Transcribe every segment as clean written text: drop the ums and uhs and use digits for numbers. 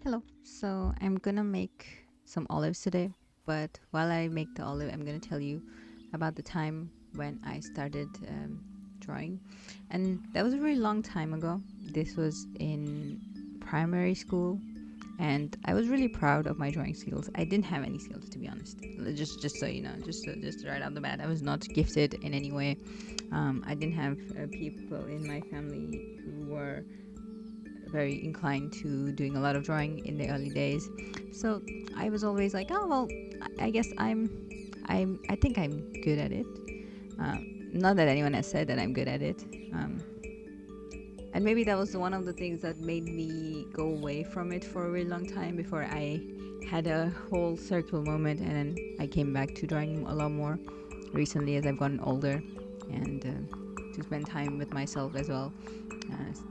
Hello. So I'm gonna make some olives today, but while I make the olive, I'm gonna tell you about the time when I started drawing, and that was a really long time ago. This was in primary school, and I was really proud of my drawing skills. I didn't have any skills, to be honest. Just so you know, just right out the bat, I was not gifted in any way. I didn't have people in my family who were very inclined to doing a lot of drawing in the early days. So I was always like, oh well, I guess I think I'm good at it. Not that anyone has said that I'm good at it. And maybe that was one of the things that made me go away from it for a really long time before I had a whole circle moment, and then I came back to drawing a lot more recently as I've gotten older, and to spend time with myself as well.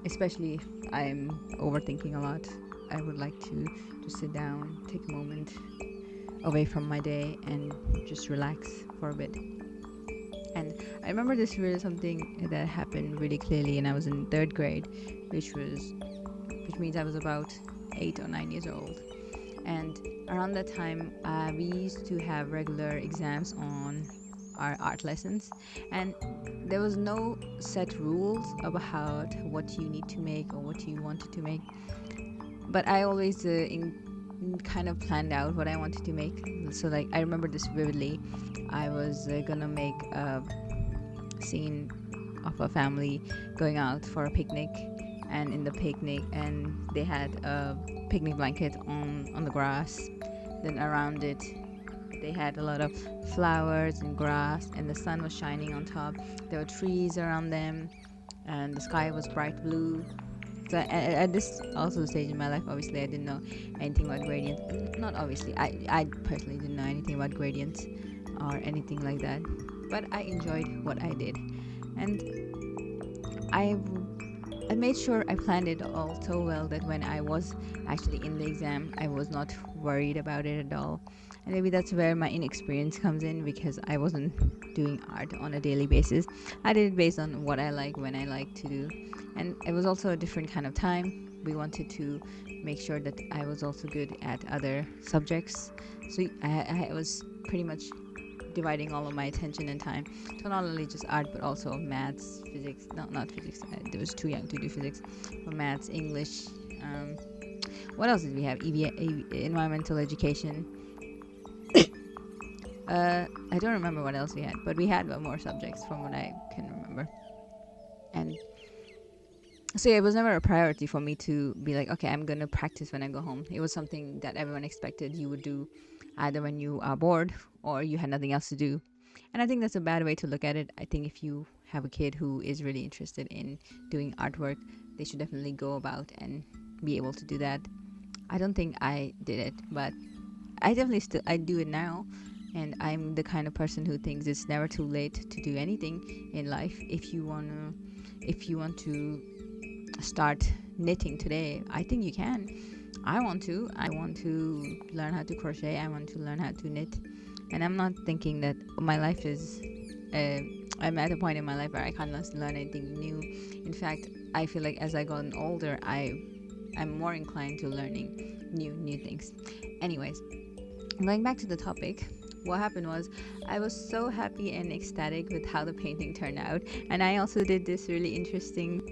Especially if I'm overthinking a lot, I would like to just sit down, take a moment away from my day, and just relax for a bit. And I remember this really something that happened really clearly, and I was in third grade, which means I was about 8 or 9 years old. And around that time, we used to have regular exams on our art lessons, and there was no set rules about what you need to make or what you wanted to make. But I always kind of planned out what I wanted to make. So, like, I remember this vividly. I was gonna make a scene of a family going out for a picnic, and in the picnic, and they had a picnic blanket on the grass. Then around it, they had a lot of flowers and grass, and the sun was shining on top. There were trees around them, and the sky was bright blue. So at this also stage in my life, obviously I didn't know anything about gradients. Not obviously, I personally didn't know anything about gradients or anything like that. But I enjoyed what I did, and I I made sure I planned it all so well that when I was actually in the exam, I was not worried about it at all. And maybe that's where my inexperience comes in, because I wasn't doing art on a daily basis. I did it based on what I like, when I like to do. And it was also a different kind of time. We wanted to make sure that I was also good at other subjects. So I was pretty much dividing all of my attention and time to not only just art but also maths, physics. No, not physics. I was too young to do physics, but maths, English. Um, what else did we have? Environmental education. I don't remember what else we had, but we had more subjects from what I can remember. And so yeah, it was never a priority for me to be like, okay, I'm gonna practice when I go home. It was something that everyone expected you would do, either when you are bored or you had nothing else to do. And I think that's a bad way to look at it. I think if you have a kid who is really interested in doing artwork, they should definitely go about and be able to do that. I don't think I did it, but I definitely still I do it now. And I'm the kind of person who thinks it's never too late to do anything in life. If you want to start knitting today, I think you can. I want to. I want to learn how to crochet. I want to learn how to knit. And I'm not thinking that my life is. Uh, I'm at a point in my life where I can't learn anything new. In fact, I feel like as I gotten older, I'm more inclined to learning new things. Anyways, going back to the topic, what happened was I was so happy and ecstatic with how the painting turned out, and I also did this really interesting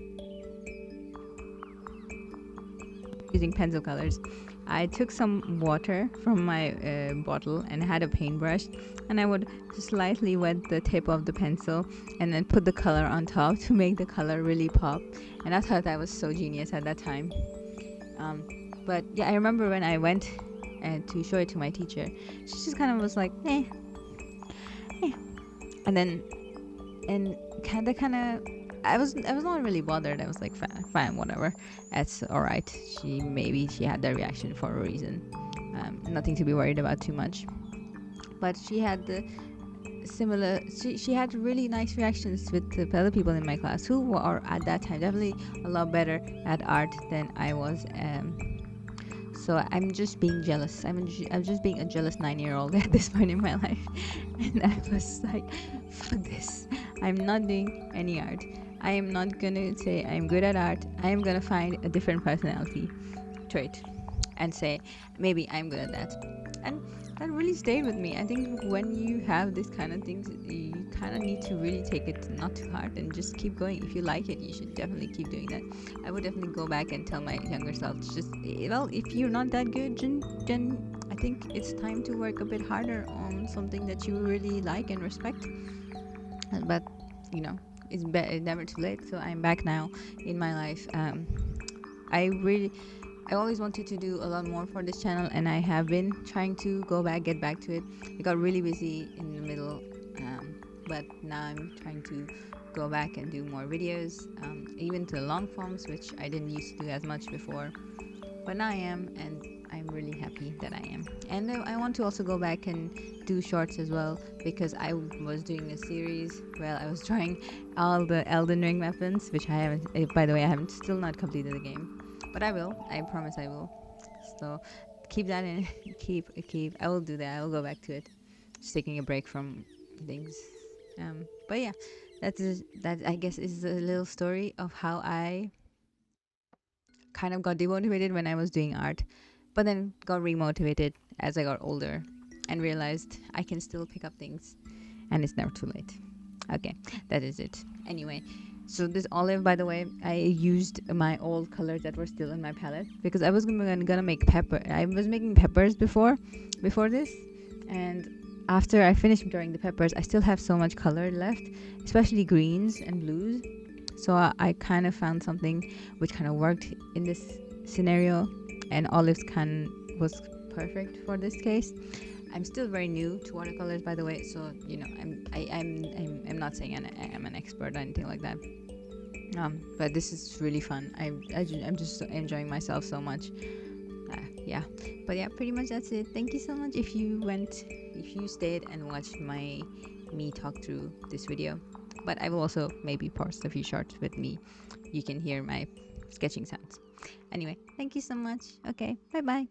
using pencil colors. I took some water from my bottle and had a paintbrush, and I would just lightly wet the tip of the pencil and then put the color on top to make the color really pop. And I thought that was so genius at that time. But yeah, I remember when I went to show it to my teacher, she just kind of was like, eh. And then, and kind of I was not really bothered. I was like, fine, whatever, that's all right. She had that reaction for a reason. Nothing to be worried about too much. But she had the similar. She had really nice reactions with the other people in my class who were at that time definitely a lot better at art than I was. So I'm just being jealous. I'm just being a jealous 9-year-old at this point in my life, and I was like, fuck this. I'm not doing any art. I am not gonna say I'm good at art. I am gonna find a different personality trait. and say, maybe I'm good at that. And that really stayed with me. I think when you have this kind of things, you kind of need to really take it not too hard and just keep going. If you like it, you should definitely keep doing that. I would definitely go back and tell my younger self, just, well, if you're not that good, Jen, I think it's time to work a bit harder on something that you really like and respect. But you know, it's never too late. So I'm back now in my life. I really, I always wanted to do a lot more for this channel, and I have been trying to get back to it. I got really busy in the middle, but now I'm trying to go back and do more videos, even to the long forms, which I didn't used to do as much before. But now I am, and I'm really happy that I am. And I want to also go back and do shorts as well, because I was doing a series where I was trying all the Elden Ring weapons, which I haven't. By the way, I haven't still not completed the game, but I will. I promise I will. So keep that in. keep. I will do that. I will go back to it. Just taking a break from things. But yeah, that I guess is a little story of how I kind of got demotivated when I was doing art, but then got remotivated as I got older and realized I can still pick up things and it's never too late. Okay, that is it. Anyway, so this olive, by the way, I used my old colors that were still in my palette because I was gonna make pepper. I was making peppers before this, and after I finished drawing the peppers, I still have so much color left, especially greens and blues. So I kind of found something which kind of worked in this scenario, and olives was perfect for this case. I'm still very new to watercolors, by the way, so you know I'm not saying I'm an expert or anything like that. But this is really fun. I'm just enjoying myself so much. Yeah, but yeah, pretty much that's it. Thank you so much if you stayed and watched me talk through this video. But I will also maybe post a few shorts with me. You can hear my sketching sounds. Anyway, thank you so much. Okay, bye bye.